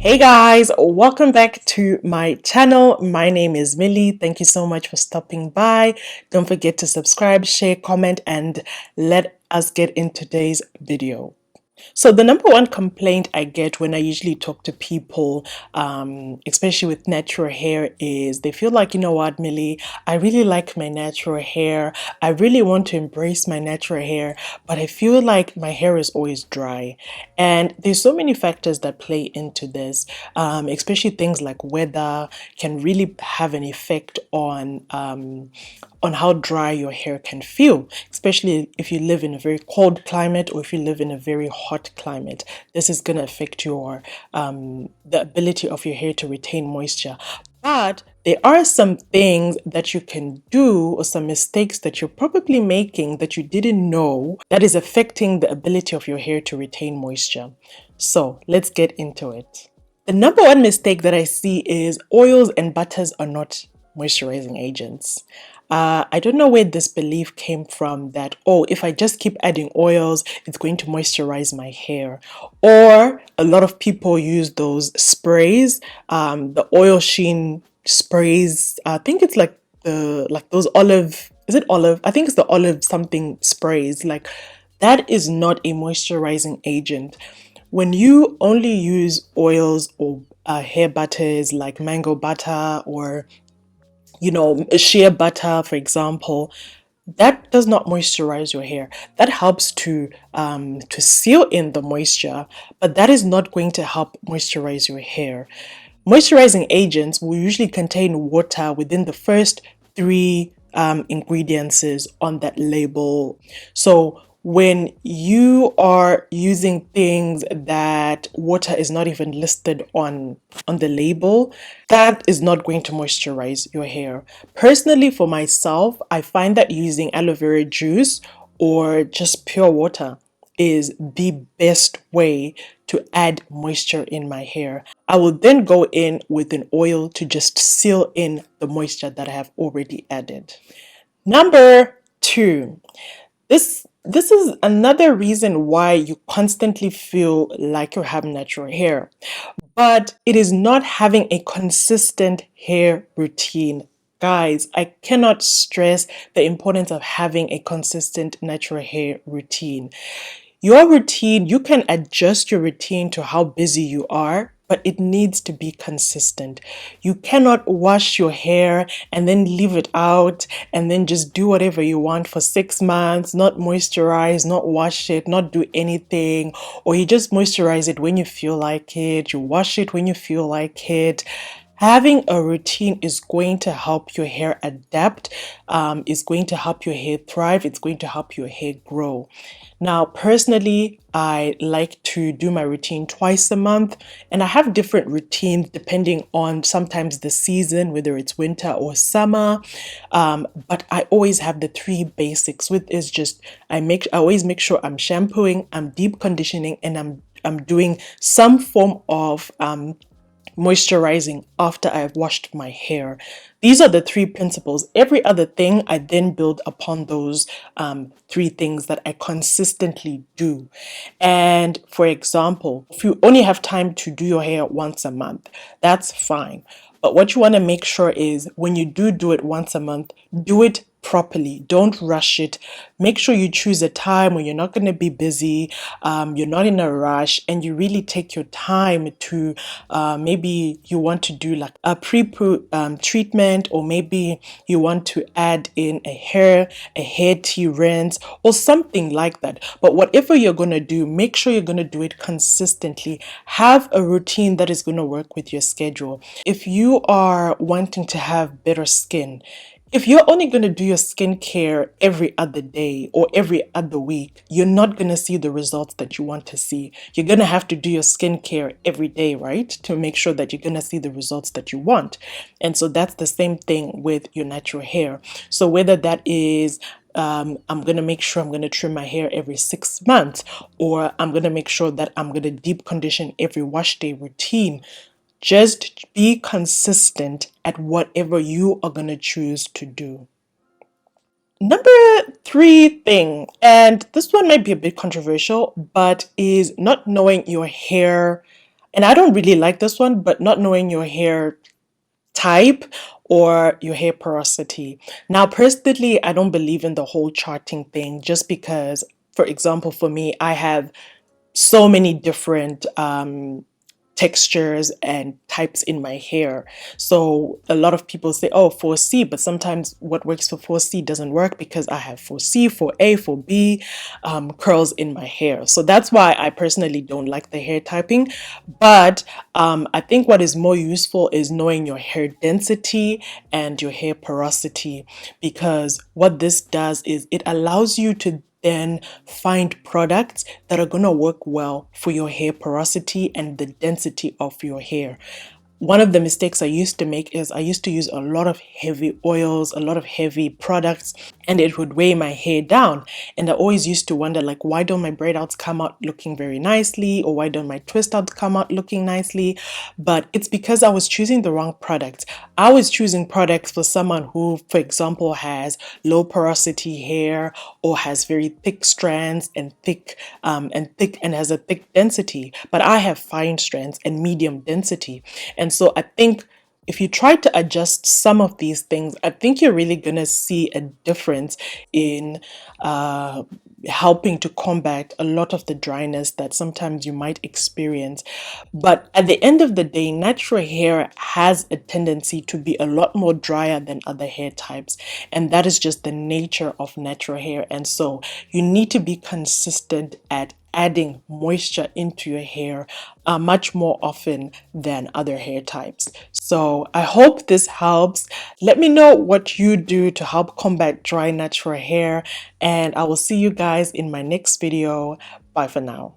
Hey guys, welcome back to my channel. My name is Millie. Thank you so much for stopping by. Don't forget to subscribe, share, comment, and let us get into today's video. So the number one complaint I get when I usually talk to people, especially with natural hair, is they feel like, you know what, Millie, I really like my natural hair. I really want to embrace my natural hair, but I feel like my hair is always dry. And there's so many factors that play into this, especially things like weather can really have an effect on how dry your hair can feel, especially if you live in a very cold climate or if you live in a very hot climate. This is going to affect your the ability of your hair to retain moisture. But there are some things that you can do or some mistakes that you're probably making that you didn't know that is affecting the ability of your hair to retain moisture. So let's get into it. The number one mistake that I see is oils and butters are not moisturizing agents. I don't know where this belief came from that, oh, if I just keep adding oils, it's going to moisturize my hair. Or a lot of people use those sprays, the oil sheen sprays. I think it's like those olive, is it olive? I think it's the olive something sprays. Like that is not a moisturizing agent. When you only use oils or hair butters like mango butter or shea butter, for example, that does not moisturize your hair. That helps to seal in the moisture, but that is not going to help moisturize your hair. Moisturizing agents will usually contain water within the first three ingredients on that label. So when you are using things that water is not even listed on the label, that is not going to moisturize your hair. Personally, for myself, I find that using aloe vera juice or just pure water is the best way to add moisture in my hair. I will then go in with an oil to just seal in the moisture that I have already added. Number two, this is another reason why you constantly feel like you have natural hair, but it is not having a consistent hair routine. Guys, I cannot stress the importance of having a consistent natural hair routine. Your routine, you can adjust your routine to how busy you are, but it needs to be consistent. You cannot wash your hair and then leave it out and then just do whatever you want for 6 months, not moisturize, not wash it, not do anything, or you just moisturize it when you feel like it, you wash it when you feel like it. Having a routine is going to help your hair adapt, is going to help your hair thrive, it's going to help your hair grow. Now, personally, I like to do my routine twice a month, and I have different routines depending on sometimes the season, whether it's winter or summer. But I always have the three basics. With is just I always make sure I'm shampooing, I'm deep conditioning, and I'm doing some form of moisturizing after I've washed my hair. These are the three principles. Every other thing I then build upon those three things that I consistently do. And for example, if you only have time to do your hair once a month, that's fine. But what you want to make sure is when you do it once a month, do it properly. Don't rush it. Make sure you choose a time when you're not going to be busy, you're not in a rush, and you really take your time to maybe you want to do like a pre-poo treatment, or maybe you want to add in a hair tea rinse or something like that. But whatever you're going to do, make sure you're going to do it consistently. Have a routine that is going to work with your schedule. If you are wanting to have better skin, if you're only going to do your skincare every other day or every other week, you're not going to see the results that you want to see. You're going to have to do your skincare every day, right? To make sure that you're going to see the results that you want. And so that's the same thing with your natural hair. So whether that is I'm going to make sure I'm going to trim my hair every 6 months, or I'm going to make sure that I'm going to deep condition every wash day routine. Just be consistent at whatever you are going to choose to do. Number three thing, and this one might be a bit controversial, but is not knowing your hair And I don't really like this one, but not knowing your hair type or your hair porosity. Now, personally, I don't believe in the whole charting thing just because, for example, for me, I have so many different textures and types in my hair. So a lot of people say, oh, 4C, but sometimes what works for 4C doesn't work because I have 4C, 4A, 4B curls in my hair. So that's why I personally don't like the hair typing. But I think what is more useful is knowing your hair density and your hair porosity, because what this does is it allows you to then find products that are going to work well for your hair porosity and the density of your hair. One of the mistakes I used to make is I used to use a lot of heavy oils, a lot of heavy products, and it would weigh my hair down. And I always used to wonder, like, why don't my braid outs come out looking very nicely, or why don't my twist outs come out looking nicely? But it's because I was choosing the wrong products. I was choosing products for someone who, for example, has low porosity hair or has very thick strands and has a thick density. But I have fine strands and medium density. And so I think if you try to adjust some of these things, I think you're really going to see a difference in helping to combat a lot of the dryness that sometimes you might experience. But at the end of the day, natural hair has a tendency to be a lot more drier than other hair types. And that is just the nature of natural hair. And so you need to be consistent at adding moisture into your hair much more often than other hair types. So I hope this helps. Let me know what you do to help combat dry natural hair, and I will see you guys in my next video. Bye for now.